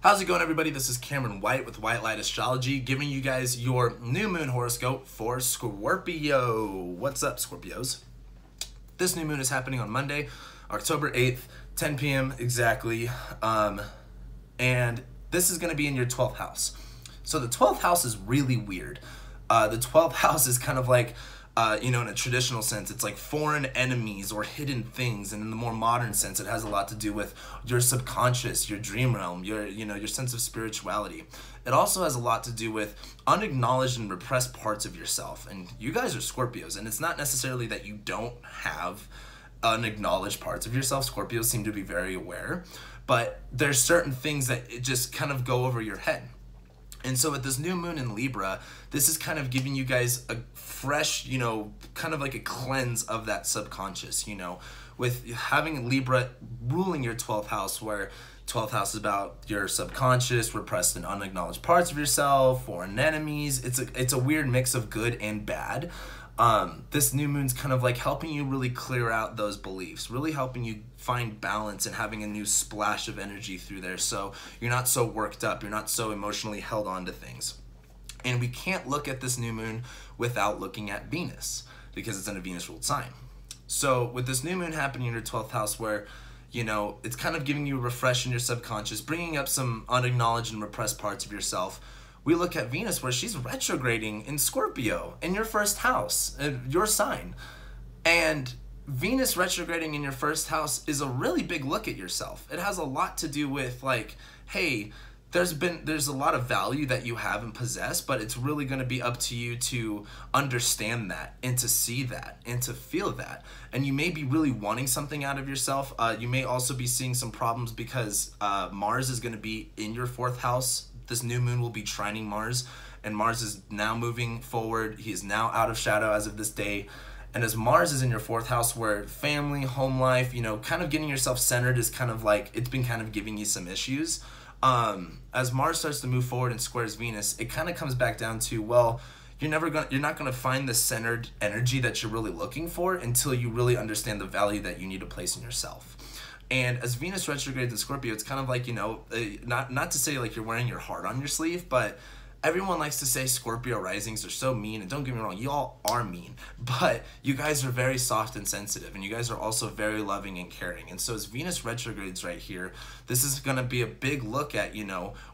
How's it going, everybody? This is Cameron White with White Light Astrology, giving you guys your new moon horoscope for Scorpio. What's up, Scorpios? This new moon is happening on Monday, October 8th, 10 p.m. exactly. And this is going to be in your 12th house. So the 12th house is really weird. The 12th house is kind of like, in a traditional sense, it's like foreign enemies or hidden things. And in the more modern sense, it has a lot to do with your subconscious, your dream realm, your sense of spirituality. It also has a lot to do with unacknowledged and repressed parts of yourself. And you guys are Scorpios, and it's not necessarily that you don't have unacknowledged parts of yourself. Scorpios seem to be very aware, but there's certain things that it just kind of go over your head. And so with this new moon in Libra, this is kind of giving you guys a fresh, kind of like a cleanse of that subconscious, with having Libra ruling your 12th house, where 12th house is about your subconscious, repressed and unacknowledged parts of yourself, foreign enemies. It's a weird mix of good and bad. This new moon's kind of like helping you really clear out those beliefs, really helping you find balance and having a new splash of energy through there, so you're not so worked up, you're not so emotionally held on to things. And we can't look at this new moon without looking at Venus, because it's in a Venus ruled sign. So with this new moon happening in your 12th house, where it's kind of giving you a refresh in your subconscious, bringing up some unacknowledged and repressed parts of yourself, we look at Venus, where she's retrograding in Scorpio, in your first house, your sign. And Venus retrograding in your first house is a really big look at yourself. It has a lot to do with, like, hey, there's a lot of value that you have and possess, but it's really going to be up to you to understand that and to see that and to feel that. And you may be really wanting something out of yourself. You may also be seeing some problems because Mars is going to be in your 4th house. This new moon will be trining Mars, and Mars is now moving forward. He is now out of shadow as of this day. And as Mars is in your 4th house, where family, home life, kind of getting yourself centered is kind of like, it's been kind of giving you some issues. As Mars starts to move forward and squares Venus, it kind of comes back down to, well, you're not going to find the centered energy that you're really looking for until you really understand the value that you need to place in yourself. And as Venus retrogrades in Scorpio, it's kind of like, not to say like you're wearing your heart on your sleeve, but everyone likes to say Scorpio risings are so mean, and don't get me wrong, you all are mean, but you guys are very soft and sensitive, and you guys are also very loving and caring. And so as Venus retrogrades right here, this is going to be a big look at,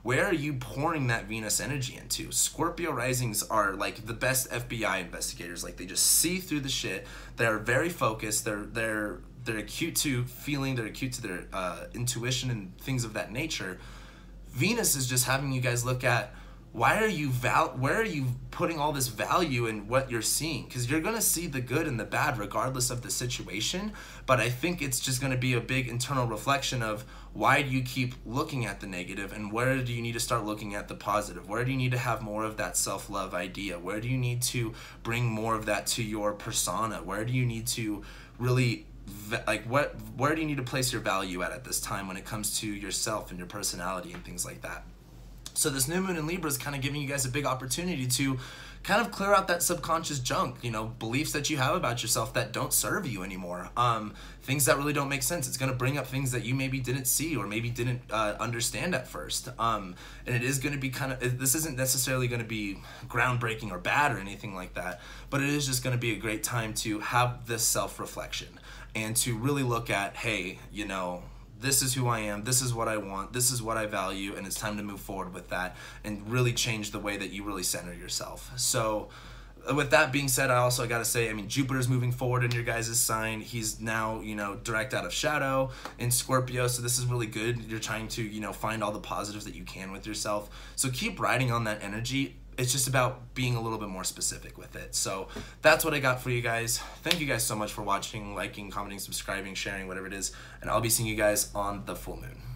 where are you pouring that Venus energy into? Scorpio risings are like the best FBI investigators. Like, they just see through the shit. They're very focused. They're acute to feeling, they're acute to their intuition and things of that nature. Venus is just having you guys look at, where are you putting all this value in what you're seeing? Because you're going to see the good and the bad regardless of the situation, but I think it's just going to be a big internal reflection of, why do you keep looking at the negative, and where do you need to start looking at the positive? Where do you need to have more of that self-love idea? Where do you need to bring more of that to your persona? Where do you need to really, where do you need to place your value at this time when it comes to yourself and your personality and things like that? So this new moon in Libra is kind of giving you guys a big opportunity to kind of clear out that subconscious junk, beliefs that you have about yourself that don't serve you anymore, things that really don't make sense. It's going to bring up things that you maybe didn't see or maybe didn't understand at first. And it is going to be this isn't necessarily going to be groundbreaking or bad or anything like that, but it is just going to be a great time to have this self-reflection and to really look at, hey, this is who I am, this is what I want, this is what I value, and it's time to move forward with that and really change the way that you really center yourself. So with that being said, I also got to say, Jupiter's moving forward in your guys' sign. He's now, direct out of shadow in Scorpio, so this is really good. You're trying to, find all the positives that you can with yourself. So keep riding on that energy. It's just about being a little bit more specific with it. So that's what I got for you guys. Thank you guys so much for watching, liking, commenting, subscribing, sharing, whatever it is. And I'll be seeing you guys on the full moon.